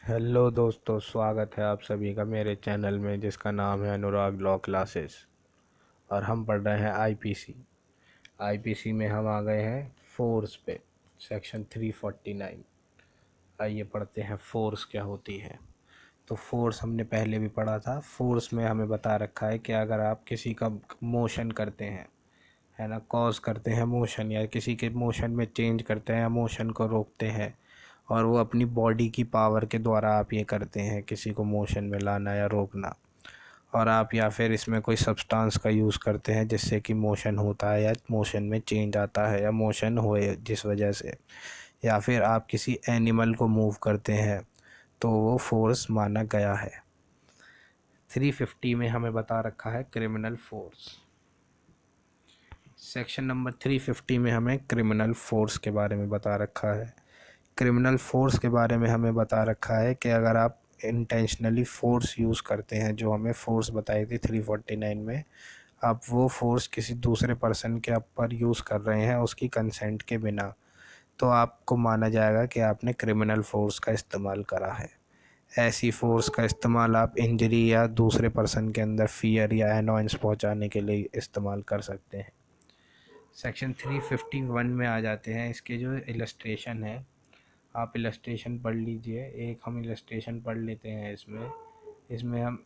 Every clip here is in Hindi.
हेलो दोस्तों, स्वागत है आप सभी का मेरे चैनल में जिसका नाम है अनुराग लॉ क्लासेस। और हम पढ़ रहे हैं आईपीसी। आईपीसी में हम आ गए हैं फोर्स पे, सेक्शन 349। आइए पढ़ते हैं फोर्स क्या होती है। तो फोर्स हमने पहले भी पढ़ा था। फोर्स में हमें बता रखा है कि अगर आप किसी का मोशन करते हैं, है ना, कॉज करते हैं मोशन, या किसी के मोशन में चेंज करते हैं या मोशन को रोकते हैं, और वो अपनी बॉडी की पावर के द्वारा आप ये करते हैं किसी को मोशन में लाना या रोकना, और आप या फिर इसमें कोई सब्सटेंस का यूज़ करते हैं जिससे कि मोशन होता है या मोशन में चेंज आता है या मोशन होए जिस वजह से, या फिर आप किसी एनिमल को मूव करते हैं, तो वो फोर्स माना गया है। 350 में हमें बता रखा है क्रिमिनल फोर्स। सेक्शन नंबर 350 में हमें क्रिमिनल फोर्स के बारे में बता रखा है। क्रिमिनल फोर्स के बारे में हमें बता रखा है कि अगर आप इंटेंशनली फ़ोर्स यूज़ करते हैं, जो हमें फ़ोर्स बताई थी 349 में, आप वो फ़ोर्स किसी दूसरे पर्सन के ऊपर यूज़ कर रहे हैं उसकी कंसेंट के बिना, तो आपको माना जाएगा कि आपने क्रिमिनल फ़ोर्स का इस्तेमाल करा है। ऐसी फ़ोर्स का इस्तेमाल आप इंजरी या दूसरे पर्सन के अंदर फ़ियर या एनॉयंस पहुंचाने के लिए इस्तेमाल कर सकते हैं। सेक्शन 351 में आ जाते हैं। इसके जो इलस्ट्रेशन है, आप इलस्ट्रेशन पढ़ लीजिए। एक हम इलस्ट्रेशन पढ़ लेते हैं। इसमें हम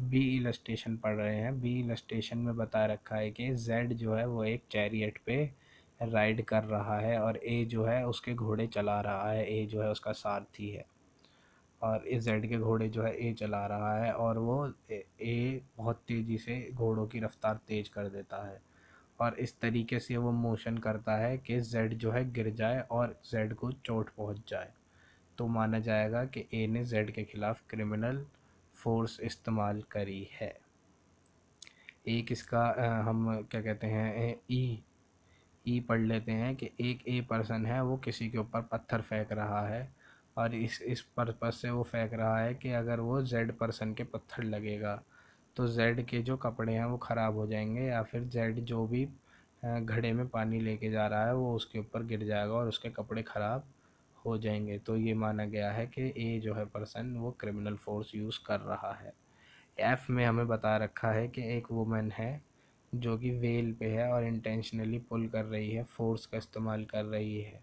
बी इलस्ट्रेशन पढ़ रहे हैं। बी इलस्ट्रेशन में बता रखा है कि जेड जो है वो एक चैरियट पे राइड कर रहा है, और ए जो है उसके घोड़े चला रहा है। ए जो है उसका सारथी है, और इस जेड के घोड़े जो है ए चला रहा है, और वो ए बहुत तेज़ी से घोड़ों की रफ्तार तेज़ कर देता है, और इस तरीके से वो मोशन करता है कि जेड जो है गिर जाए और जेड को चोट पहुंच जाए। तो माना जाएगा कि ए ने जेड के खिलाफ क्रिमिनल फोर्स इस्तेमाल करी है। एक इसका हम क्या कहते हैं, ई पढ़ लेते हैं कि एक ए पर्सन है, वो किसी के ऊपर पत्थर फेंक रहा है, और इस पर्पस से वो फेंक रहा है कि अगर वो जेड पर्सन के पत्थर लगेगा तो जेड के जो कपड़े हैं वो ख़राब हो जाएंगे, या फिर जेड जो भी घड़े में पानी लेके जा रहा है वो उसके ऊपर गिर जाएगा और उसके कपड़े ख़राब हो जाएंगे। तो ये माना गया है कि ए जो है पर्सन वो क्रिमिनल फोर्स यूज़ कर रहा है। एफ़ में हमें बता रखा है कि एक वुमेन है जो कि वेल पे है और इंटेंशनली पुल कर रही है, फोर्स का इस्तेमाल कर रही है,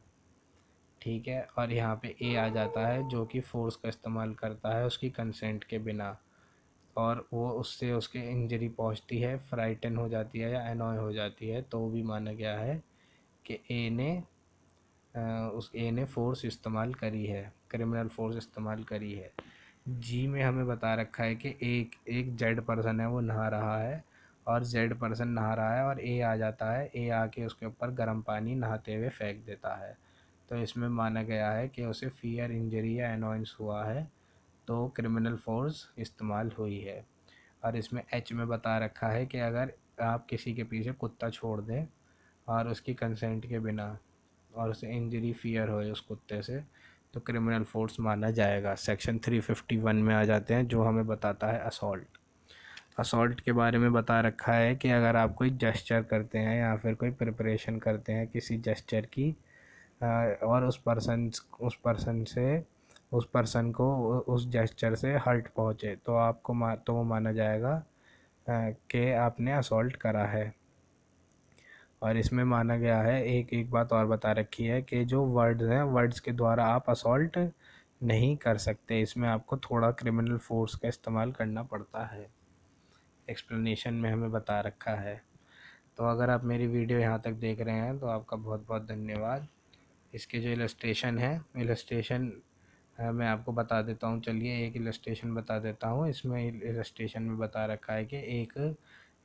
ठीक है। और यहाँ पे ए आ जाता है जो कि फोर्स का इस्तेमाल करता है उसकी कंसेंट के बिना, और वो उससे उसके इंजरी पहुँचती है, फ्राइटन हो जाती है या एनॉय हो जाती है, तो भी माना गया है कि उस ए ने फ़ोर्स इस्तेमाल करी है, क्रिमिनल फोर्स इस्तेमाल करी है। जी में हमें बता रखा है कि एक एक जेड पर्सन है, वो नहा रहा है, और जेड पर्सन नहा रहा है, और ए आ जाता है। ए आके उसके ऊपर गर्म पानी नहाते हुए फेंक देता है, तो इसमें माना गया है कि उसे फियर, इंजरी या एनॉयंस हुआ है, तो क्रिमिनल फोर्स इस्तेमाल हुई है। और इसमें एच में बता रखा है कि अगर आप किसी के पीछे कुत्ता छोड़ दें और उसकी कंसेंट के बिना, और उसे इंजरी फियर होए उस कुत्ते से, तो क्रिमिनल फोर्स माना जाएगा। सेक्शन 351 में आ जाते हैं, जो हमें बताता है असॉल्ट। असॉल्ट के बारे में बता रखा है कि अगर आप कोई जेस्चर करते हैं या फिर कोई प्रिपरेशन करते हैं किसी जेस्चर की, और उस पर्सन को उस जेस्चर से हर्ट पहुँचे, तो तो वो माना जाएगा कि आपने असॉल्ट करा है। और इसमें माना गया है, एक एक बात और बता रखी है कि जो वर्ड्स हैं, वर्ड्स के द्वारा आप असॉल्ट नहीं कर सकते, इसमें आपको थोड़ा क्रिमिनल फोर्स का इस्तेमाल करना पड़ता है। एक्सप्लेनेशन में हमें बता रखा है। तो अगर आप मेरी वीडियो यहाँ तक देख रहे हैं तो आपका बहुत बहुत धन्यवाद। इसके जो इलस्ट्रेशन है, इलस्ट्रेशन मैं आपको बता देता हूँ। चलिए एक इलस्ट्रेशन बता देता हूँ। इसमें इलस्ट्रेशन में बता रखा है कि एक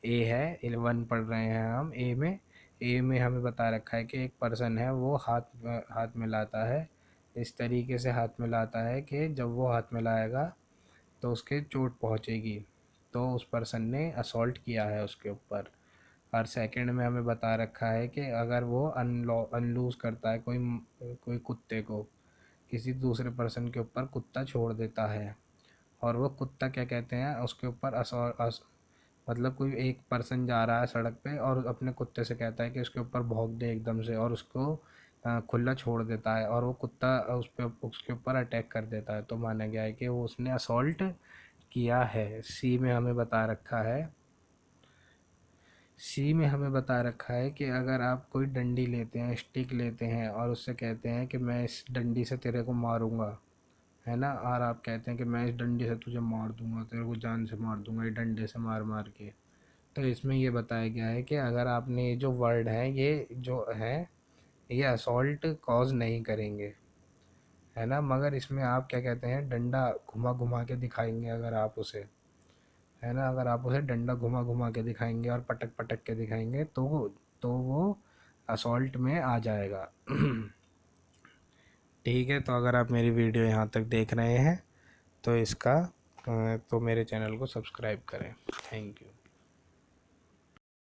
ए है, 11 पढ़ रहे हैं हम। ए में हमें बता रखा है कि एक पर्सन है, वो हाथ मिलाता है, इस तरीके से हाथ मिलाता है कि जब वो हाथ मिलाएगा तो उसके चोट पहुँचेगी, तो उस पर्सन ने असॉल्ट किया है उसके ऊपर। और सेकंड में हमें बता रखा है कि अगर वो अनलूज़ करता है कोई कुत्ते को, किसी दूसरे पर्सन के ऊपर कुत्ता छोड़ देता है, और वो कुत्ता क्या कहते हैं उसके ऊपर मतलब कोई एक पर्सन जा रहा है सड़क पे और अपने कुत्ते से कहता है कि उसके ऊपर भौंक दे एकदम से, और उसको खुला छोड़ देता है और वो कुत्ता उसके ऊपर अटैक कर देता है, तो माना गया है कि वो उसने असॉल्ट किया है। सी में हमें बता रखा है कि अगर आप कोई डंडी लेते हैं, स्टिक लेते हैं और उससे कहते हैं कि मैं इस डंडी से तेरे को मारूंगा, है ना, और आप कहते हैं कि मैं इस डंडे से तुझे मार दूंगा, तेरे को जान से मार दूंगा, ये डंडे से मार मार के। तो इसमें ये बताया गया है कि अगर आपने ये जो वर्ड है, ये जो है, ये असॉल्ट कॉज नहीं करेंगे, है ना, मगर इसमें आप क्या कहते हैं, डंडा घुमा घुमा के दिखाएंगे अगर आप उसे, है ना, अगर आप उसे डंडा घुमा घुमा के दिखाएंगे और पटक पटक के दिखाएंगे तो वो असॉल्ट में आ जाएगा। ठीक है, तो अगर आप मेरी वीडियो यहाँ तक देख रहे हैं तो तो मेरे चैनल को सब्सक्राइब करें। Thank you.